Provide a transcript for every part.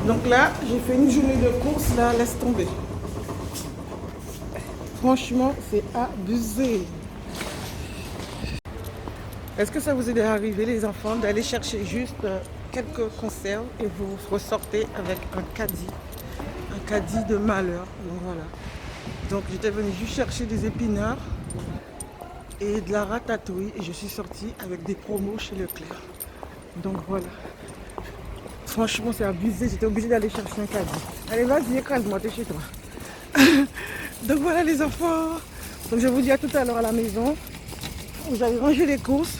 Donc là, j'ai fait une journée de course, là, laisse tomber. Franchement, c'est abusé. Est-ce que ça vous est déjà arrivé, les enfants, d'aller chercher juste quelques conserves et vous ressortez avec un caddie de malheur. Donc voilà. Donc j'étais venue juste chercher des épinards et de la ratatouille et je suis sortie avec des promos chez Leclerc. Donc voilà. Franchement, c'est abusé. J'étais obligée d'aller chercher un caddie. Allez, vas-y, écrase-moi, t'es chez toi. Donc voilà, les enfants. Donc je vous dis à tout à l'heure à la maison. J'avais rangé les courses.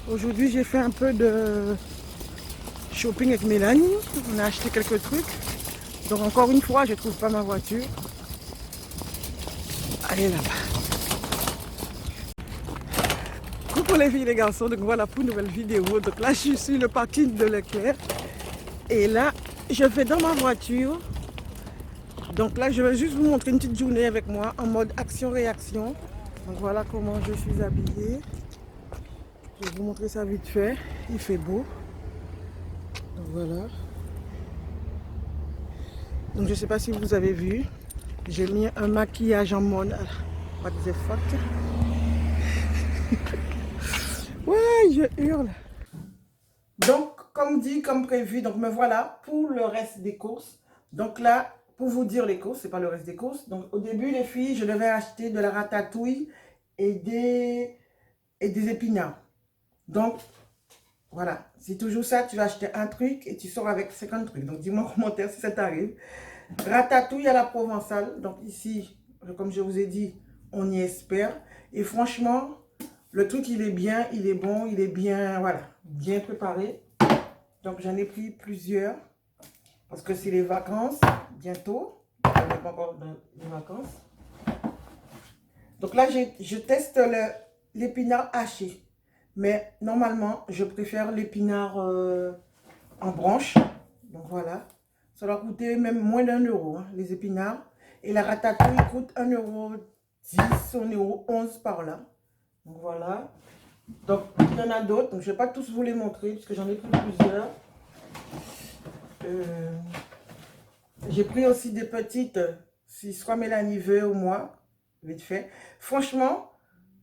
Aujourd'hui, j'ai fait un peu de shopping avec Mélanie. On a acheté quelques trucs. Donc encore une fois, je ne trouve pas ma voiture. Allez là-bas. Coucou les filles et les garçons. Donc voilà pour une nouvelle vidéo. Donc là, je suis sur le parking de Leclerc. Et là, je vais dans ma voiture. Donc là, je vais juste vous montrer une petite journée avec moi en mode action-réaction. Donc voilà comment je suis habillée. Je vais vous montrer ça vite fait. Il fait beau. Donc voilà. Donc je ne sais pas si vous avez vu. J'ai mis un maquillage en mode what the fuck. Ouais, je hurle. Donc, comme dit, comme prévu, donc me voilà pour le reste des courses. Donc là, pour vous dire les courses, c'est pas le reste des courses. Donc au début, les filles, je devais acheter de la ratatouille et des épinards. Donc, voilà, c'est toujours ça, tu vas acheter un truc et tu sors avec 50 trucs. Donc dis-moi en commentaire si ça t'arrive. Ratatouille à la provençale. Donc ici, comme je vous ai dit, on y espère. Et franchement, le truc, il est bien, il est bon, il est bien, voilà, bien préparé. Donc j'en ai pris plusieurs. Parce que c'est les vacances, bientôt. On n'est pas encore dans les vacances. Donc là, je teste l'épinard haché. Mais normalement, je préfère l'épinard en branche. Donc voilà. Ça va coûter même moins d'1 €, hein, les épinards. Et la ratatouille coûte 1,10 €, 1,11 € par là. Donc voilà. Donc il y en a d'autres. Donc je ne vais pas tous vous les montrer parce que j'en ai pris plusieurs. J'ai pris aussi des petites, si soit Mélanie veut ou moi, vite fait. Franchement,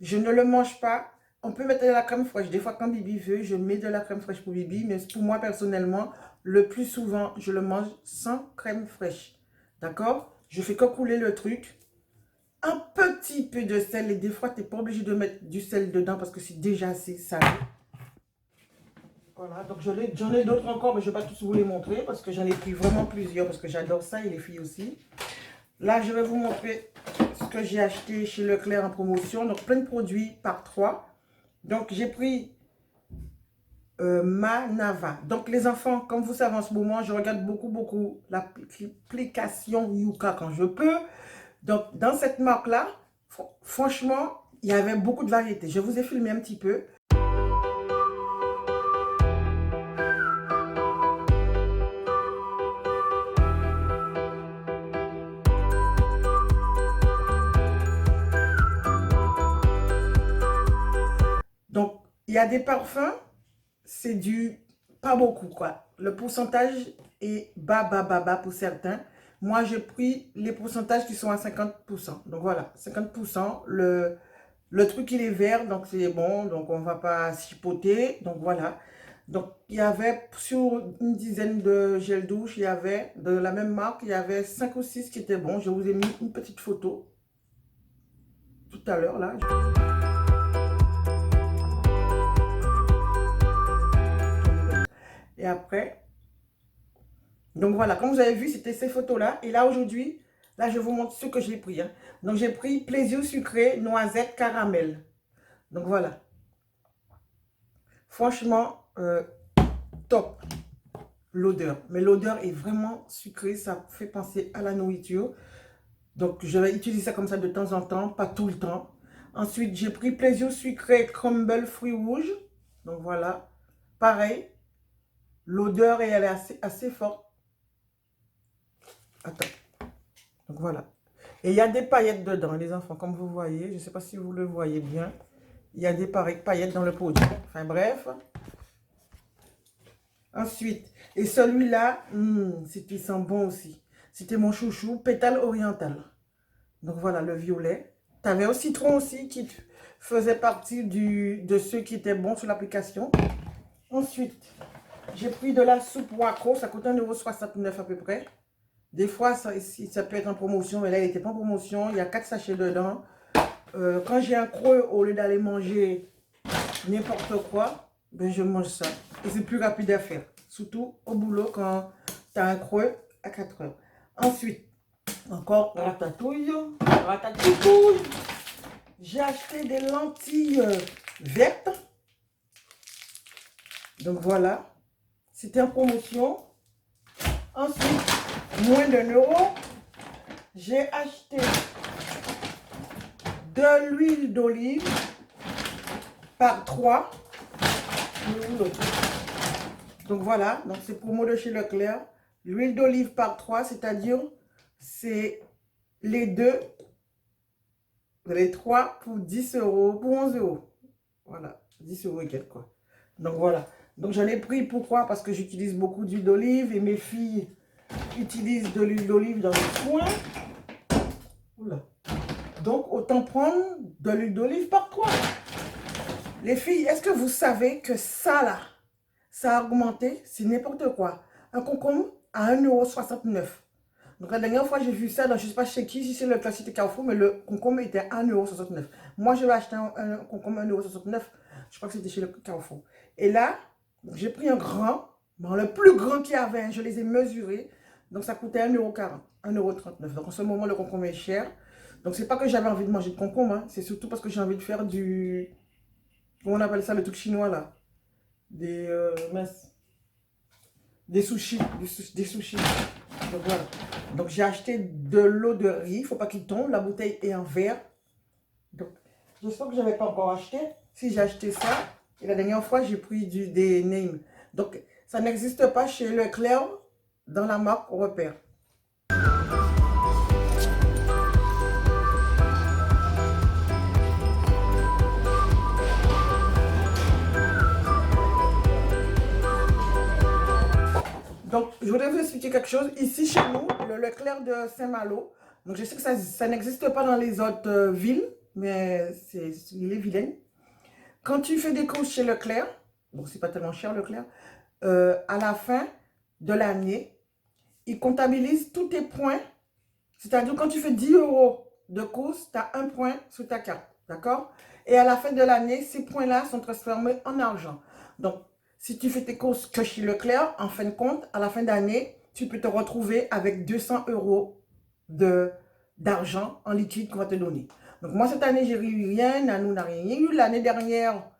je ne le mange pas. On peut mettre de la crème fraîche. Des fois, quand Bibi veut, je mets de la crème fraîche pour Bibi. Mais pour moi, personnellement, le plus souvent, je le mange sans crème fraîche. D'accord? Je fais que couler le truc. Un petit peu de sel. Et des fois, tu n'es pas obligé de mettre du sel dedans parce que c'est déjà assez salé. Voilà, donc j'en ai d'autres encore, mais je ne vais pas tous vous les montrer parce que j'en ai pris vraiment plusieurs parce que j'adore ça et les filles aussi. Là, je vais vous montrer ce que j'ai acheté chez Leclerc en promotion. Donc, plein de produits par 3. Donc, j'ai pris Manava. Donc, les enfants, comme vous savez en ce moment, je regarde beaucoup l'application Yuka quand je peux. Donc, dans cette marque-là, franchement, il y avait beaucoup de variétés. Je vous ai filmé un petit peu. Donc, il y a des parfums, c'est du pas beaucoup, quoi. Le pourcentage est bas pour certains. Moi, j'ai pris les pourcentages qui sont à 50%. Donc, voilà, 50%. Le truc, il est vert, donc c'est bon. Donc, on ne va pas chipoter. Donc, voilà. Donc, il y avait sur une dizaine de gel douche, il y avait de la même marque, il y avait 5 ou 6 qui étaient bons. Je vous ai mis une petite photo tout à l'heure, là. Et après, donc voilà, comme vous avez vu, c'était ces photos-là. Et là, aujourd'hui, là, je vous montre ce que j'ai pris. Hein. Donc, j'ai pris plaisir sucré, noisette, caramel. Donc, voilà. Franchement, top. L'odeur. Mais l'odeur est vraiment sucrée. Ça fait penser à la nourriture. Donc, je vais utiliser ça comme ça de temps en temps, pas tout le temps. Ensuite, j'ai pris plaisir sucré, crumble, fruits rouges. Donc, voilà. Pareil. L'odeur, elle est assez forte. Attends. Donc voilà. Et il y a des paillettes dedans, les enfants, comme vous voyez. Je ne sais pas si vous le voyez bien. Il y a des paillettes dans le produit. Enfin bref. Ensuite, et celui-là, il sent bon aussi. C'était mon chouchou, pétale oriental. Donc voilà, le violet. Tu avais au citron aussi qui faisait partie de ceux qui étaient bons sur l'application. Ensuite, j'ai pris de la soupe Waco, ça coûte 1,69 € à peu près. Des fois, ça peut être en promotion, mais là, il n'était pas en promotion. Il y a 4 sachets dedans. Quand j'ai un creux, au lieu d'aller manger n'importe quoi, ben je mange ça. Et c'est plus rapide à faire. Surtout au boulot quand tu as un creux à 4 heures. Ensuite, encore ratatouille. Ratatouille. J'ai acheté des lentilles vertes. Donc voilà. C'était en promotion. Ensuite, moins d'1 €. J'ai acheté de l'huile d'olive par 3. Donc voilà, donc c'est promo de chez Leclerc. L'huile d'olive par 3, c'est-à-dire c'est les deux, les 3 pour 10 €, pour 11 €. Voilà, 10 € et quelques quoi. Donc voilà. Donc j'en ai pris, pourquoi? Parce que j'utilise beaucoup d'huile d'olive et mes filles utilisent de l'huile d'olive dans le soin. Oula. Donc autant prendre de l'huile d'olive par 3. Les filles, est-ce que vous savez que ça là, ça a augmenté? C'est n'importe quoi. Un concombre à 1,69 €. Donc la dernière fois j'ai vu ça, dans, je ne sais pas chez qui, si c'est le classique Carrefour, mais le concombre était à 1,69 €. Moi je vais acheter un concombre à 1,69 €. Je crois que c'était chez le Carrefour. Et là, j'ai pris un grand, bon, le plus grand qu'il y avait, je les ai mesurés. Donc ça coûtait 1,40 €, 1,39 €. Donc en ce moment le concombre est cher. Donc c'est pas que j'avais envie de manger de concombre, hein. C'est surtout parce que j'ai envie de faire du... Comment on appelle ça, le truc chinois là? Des sushis. Des sushis. Donc voilà. Donc j'ai acheté de l'eau de riz. Il ne faut pas qu'il tombe. La bouteille est en verre. Donc j'espère que je n'avais pas encore acheté. Si j'ai acheté ça. Et la dernière fois, j'ai pris des Names. Donc ça n'existe pas chez Leclerc dans la marque Repère. Donc, je voudrais vous expliquer quelque chose. Ici, chez nous, le Leclerc de Saint-Malo, donc je sais que ça n'existe pas dans les autres villes, mais il est vilain. Quand tu fais des courses chez Leclerc, bon, c'est pas tellement cher Leclerc, à la fin de l'année, ils comptabilisent tous tes points. C'est-à-dire, quand tu fais 10 € de course, tu as un point sur ta carte. D'accord? Et à la fin de l'année, ces points-là sont transformés en argent. Donc, si tu fais tes courses que chez Leclerc, en fin de compte, à la fin d'année, tu peux te retrouver avec 200 € d'argent en liquide qu'on va te donner. Donc moi, cette année, j'ai eu rien. Nanou n'a rien eu. L'année dernière,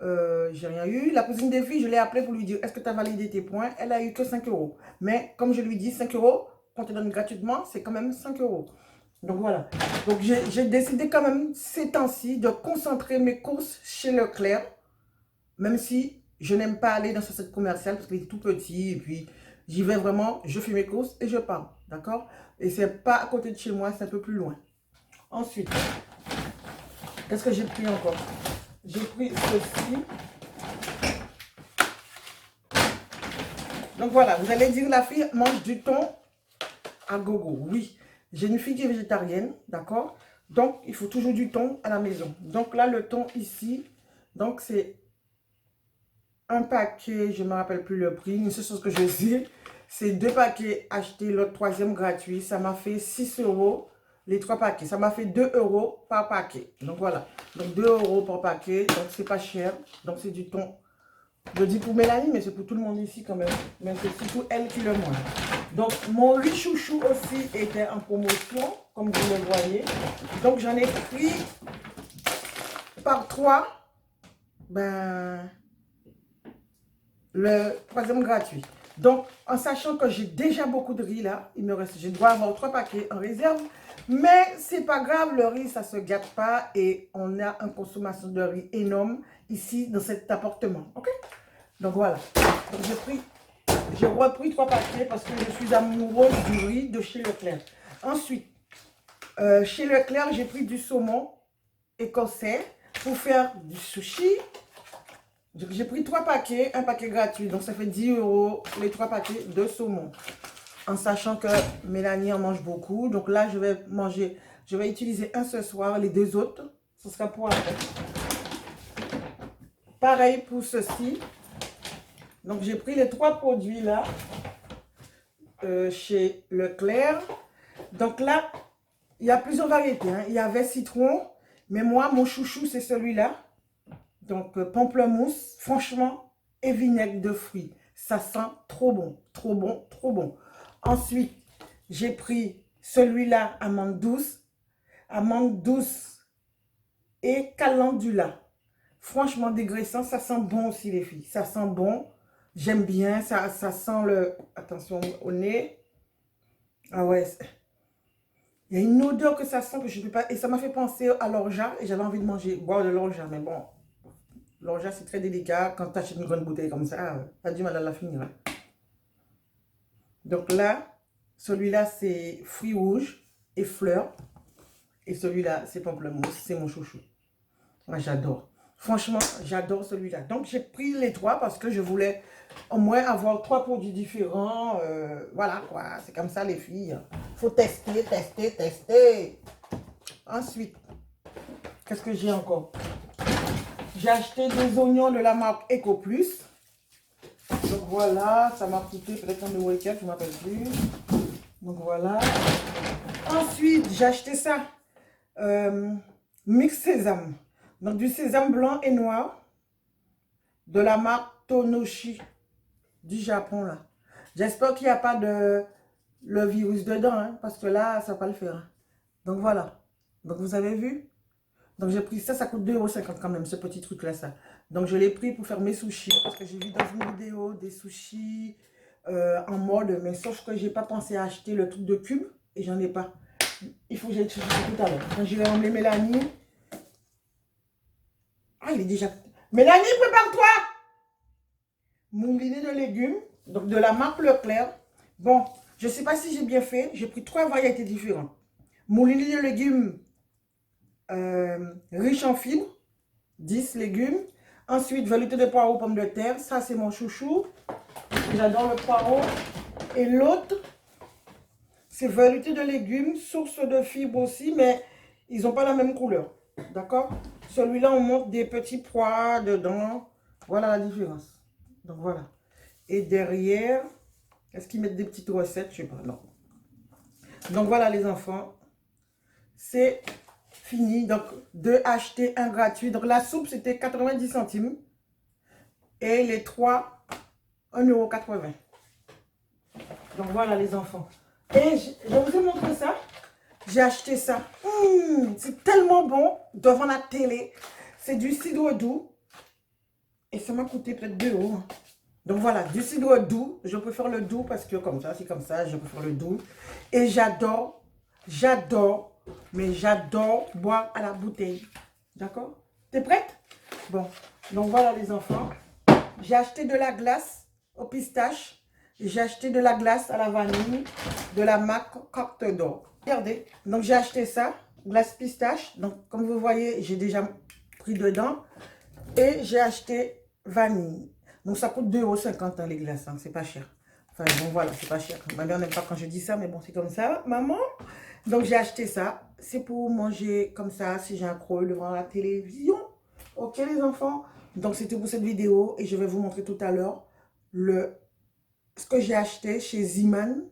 j'ai rien eu. La cousine des filles, je l'ai appelée pour lui dire, est-ce que tu as validé tes points? Elle a eu que 5 €. Mais comme je lui dis, 5 € qu'on te donne gratuitement, c'est quand même 5 €. Donc voilà. Donc j'ai décidé quand même ces temps-ci de concentrer mes courses chez Leclerc, même si je n'aime pas aller dans ce centre commercial parce qu'il est tout petit et puis j'y vais vraiment, je fais mes courses et je pars. D'accord? Et c'est pas à côté de chez moi, c'est un peu plus loin. Ensuite, qu'est-ce que j'ai pris encore? J'ai pris ceci. Donc voilà, vous allez dire la fille mange du thon à gogo. Oui, j'ai une fille qui est végétarienne, d'accord? Donc, il faut toujours du thon à la maison. Donc là, le thon ici, donc c'est un paquet, je ne me rappelle plus le prix, mais c'est ce que je sais. C'est 2 paquets achetés, le 3e gratuit. Ça m'a fait 6 € les 3 paquets. Ça m'a fait 2 € par paquet. Donc voilà. Donc 2 € par paquet. Donc c'est pas cher. Donc c'est du thon. Je dis pour Mélanie, mais c'est pour tout le monde ici quand même. Mais c'est surtout elle qui le mange. Donc mon riz chouchou aussi était en promotion, comme vous le voyez. Donc j'en ai pris par 3. Ben... le 3e gratuit. Donc, en sachant que j'ai déjà beaucoup de riz là, il me reste, je dois avoir 3 paquets en réserve. Mais c'est pas grave, le riz, ça se gâte pas et on a une consommation de riz énorme ici dans cet appartement. Ok? Donc voilà. Donc j'ai repris 3 paquets parce que je suis amoureuse du riz de chez Leclerc. Ensuite, chez Leclerc, j'ai pris du saumon écossais pour faire du sushi. Donc j'ai pris 3 paquets, un paquet gratuit. Donc ça fait 10 € les 3 paquets de saumon. En sachant que Mélanie en mange beaucoup. Donc là, je vais utiliser un ce soir. Les 2 autres, ce sera pour après. Pareil pour ceci. Donc j'ai pris les 3 produits là. Chez Leclerc. Donc là, il y a plusieurs variétés. Hein. Il y avait citron. Mais moi, mon chouchou, c'est celui-là. Donc pamplemousse, franchement, et vinaigre de fruits. Ça sent trop bon. Trop bon, trop bon. Ensuite, j'ai pris celui-là, amande douce et calendula. Franchement, dégraissant, ça sent bon aussi, les filles. Ça sent bon. J'aime bien. Ça sent le... Attention au nez. Ah ouais. Il y a une odeur que ça sent que je ne peux pas... Et ça m'a fait penser à l'orgeat. Et j'avais envie de manger, boire de l'orgeat. Mais bon, l'orgeat, c'est très délicat. Quand tu achètes une grande bouteille comme ça, tu as du mal à la finir. Hein. Donc là, celui-là, c'est fruits rouges et fleurs. Et celui-là, c'est pamplemousse. C'est mon chouchou. Moi, j'adore. Franchement, j'adore celui-là. Donc, j'ai pris les 3 parce que je voulais au moins avoir 3 produits différents. Voilà, quoi. C'est comme ça, les filles. Il faut tester, tester, tester. Ensuite, qu'est-ce que j'ai encore? J'ai acheté des oignons de la marque Eco Plus. Donc, voilà. Ça m'a coûté peut-être 1,4 €, je ne m'appelle plus. Donc, voilà. Ensuite, j'ai acheté ça. Mix sésame. Donc, du sésame blanc et noir de la marque Tonoshi du Japon, là. J'espère qu'il n'y a pas le virus dedans, hein, parce que là, ça ne va pas le faire. Hein. Donc, voilà. Donc, vous avez vu? Donc, j'ai pris ça, ça coûte 2,50 € quand même, ce petit truc-là, ça. Donc, je l'ai pris pour faire mes sushis, parce que j'ai vu dans une vidéo des sushis en mode, mais sauf que je n'ai pas pensé à acheter le truc de cube, et j'en ai pas. Il faut que j'aille chercher tout à l'heure. Quand je vais emmener Mélanie... Ah, il est déjà... Mélanie, prépare-toi! Moulinet de légumes, donc de la marque Leclerc. Bon, je ne sais pas si j'ai bien fait. J'ai pris 3 variétés différentes. Moulinet de légumes riche en fibres, 10 légumes. Ensuite, velouté de poireaux, pommes de terre. Ça, c'est mon chouchou. J'adore le poireau. Et l'autre, c'est velouté de légumes, source de fibres aussi, mais ils n'ont pas la même couleur. D'accord? Celui-là, on monte des petits pois dedans. Voilà la différence. Donc, voilà. Et derrière, est-ce qu'ils mettent des petites recettes? Je ne sais pas, non. Donc, voilà les enfants. C'est fini. Donc, 2 achetés, 1 gratuit. Donc, la soupe, c'était 90 centimes. Et les 3, 1,80 €. Donc, voilà les enfants. Et je vous ai montré ça. J'ai acheté ça. C'est tellement bon devant la télé. C'est du cidre doux. Et ça m'a coûté peut-être 2 €. Donc voilà, du cidre doux. Je préfère le doux parce que comme ça, c'est comme ça. Je préfère le doux. Et j'adore, mais j'adore boire à la bouteille. D'accord? T'es prête? Bon, donc voilà les enfants. J'ai acheté de la glace au pistache. J'ai acheté de la glace à la vanille de la marque Carte d'Or. Regardez, donc j'ai acheté ça, glace pistache. Donc comme vous voyez, j'ai déjà pris dedans. Et j'ai acheté vanille. Donc ça coûte 2,50 € hein, les glaces, hein, c'est pas cher. Enfin bon voilà, c'est pas cher. Ma mère n'aime pas quand je dis ça, mais bon c'est comme ça, maman. Donc j'ai acheté ça. C'est pour manger comme ça, si j'ai un creux devant la télévision. Ok les enfants? Donc c'était pour cette vidéo et je vais vous montrer tout à l'heure ce que j'ai acheté chez Zeeman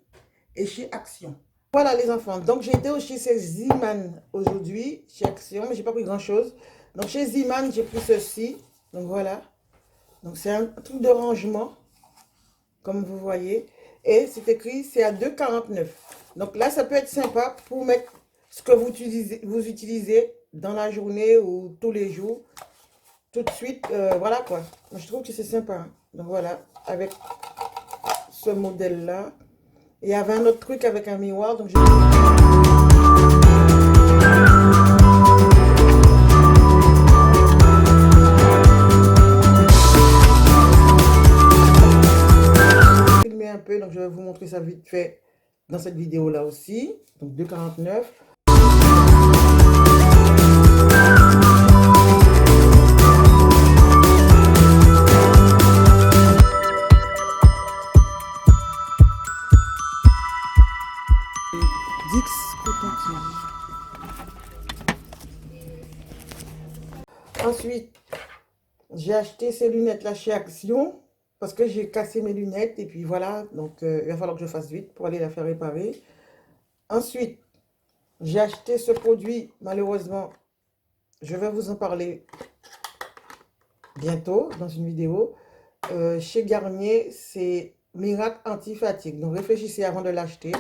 et chez Action. Voilà les enfants, donc j'ai été chez Zeeman aujourd'hui, chez Action, mais j'ai pas pris grand chose. Donc chez Zeeman, j'ai pris ceci, donc voilà. Donc c'est un truc de rangement, comme vous voyez. Et c'est écrit, c'est à 2,49 €. Donc là, ça peut être sympa pour mettre ce que vous utilisez dans la journée ou tous les jours. Tout de suite, voilà quoi. Je trouve que c'est sympa. Donc voilà, avec ce modèle-là. Il y avait un autre truc avec un miroir, donc je... filmer un peu, donc je vais vous montrer ça vite fait dans cette vidéo-là aussi. Donc 2,49 €. acheté ces lunettes-là chez Action parce que j'ai cassé mes lunettes et puis voilà. Donc, il va falloir que je fasse vite pour aller la faire réparer. Ensuite, j'ai acheté ce produit. Malheureusement, je vais vous en parler bientôt dans une vidéo. Chez Garnier, c'est Miracle Anti-Fatigue. Donc, réfléchissez avant de l'acheter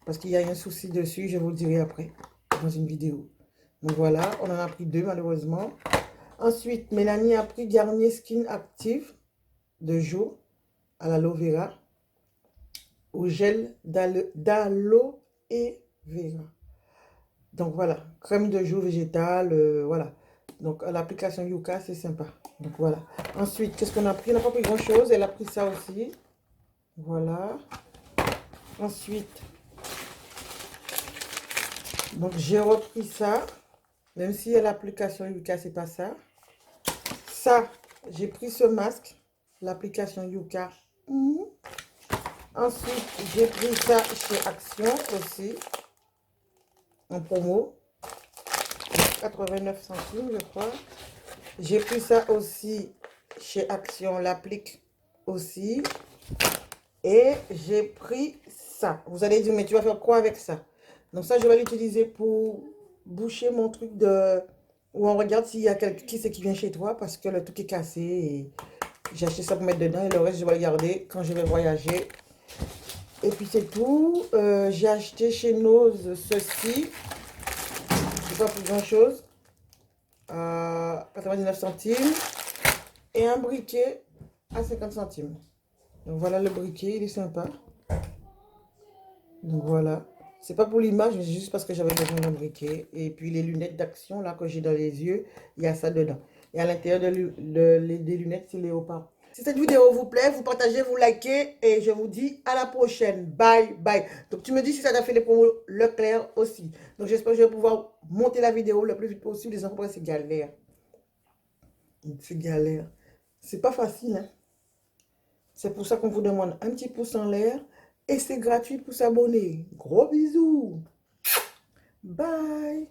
parce qu'il y a un souci dessus. Je vous le dirai après dans une vidéo. Donc, voilà, on en a pris 2 malheureusement. Ensuite, Mélanie a pris Garnier Skin Active de jour à l'aloe vera au gel d'aloe vera. Donc voilà, crème de jour végétale, voilà. Donc l'application Yuka, c'est sympa. Donc voilà. Ensuite, qu'est-ce qu'on a pris? On n'a pas pris grand-chose. Elle a pris ça aussi. Voilà. Ensuite, donc j'ai repris ça. Même si l'application Yuka, c'est pas ça. Ça, j'ai pris ce masque. L'application Yuka. Ensuite, j'ai pris ça chez Action aussi. En promo. 89 centimes, je crois. J'ai pris ça aussi chez Action, l'applique aussi. Et j'ai pris ça. Vous allez dire, mais tu vas faire quoi avec ça? Donc ça, je vais l'utiliser pour boucher mon truc de... Où on regarde s'il y a quelqu'un qui c'est qui vient chez toi parce que le truc est cassé. Et j'ai acheté ça pour mettre dedans et le reste, je vais le garder quand je vais voyager. Et puis c'est tout. J'ai acheté chez Nose ceci. C'est pas pour grand chose. 99 centimes. Et un briquet à 50 centimes. Donc voilà le briquet, il est sympa. Donc voilà. C'est pas pour l'image, mais c'est juste parce que j'avais besoin d'un briquet. Et puis les lunettes d'Action là que j'ai dans les yeux, il y a ça dedans. Et à l'intérieur des lunettes, c'est léopard. Si cette vidéo vous plaît, vous partagez, vous likez. Et je vous dis à la prochaine. Bye, bye. Donc tu me dis si ça t'a fait les promos Leclerc aussi. Donc j'espère que je vais pouvoir monter la vidéo le plus vite possible. Les enfants, c'est galère. C'est galère. C'est pas facile, hein. C'est pour ça qu'on vous demande un petit pouce en l'air. Et c'est gratuit pour s'abonner. Gros bisous. Bye.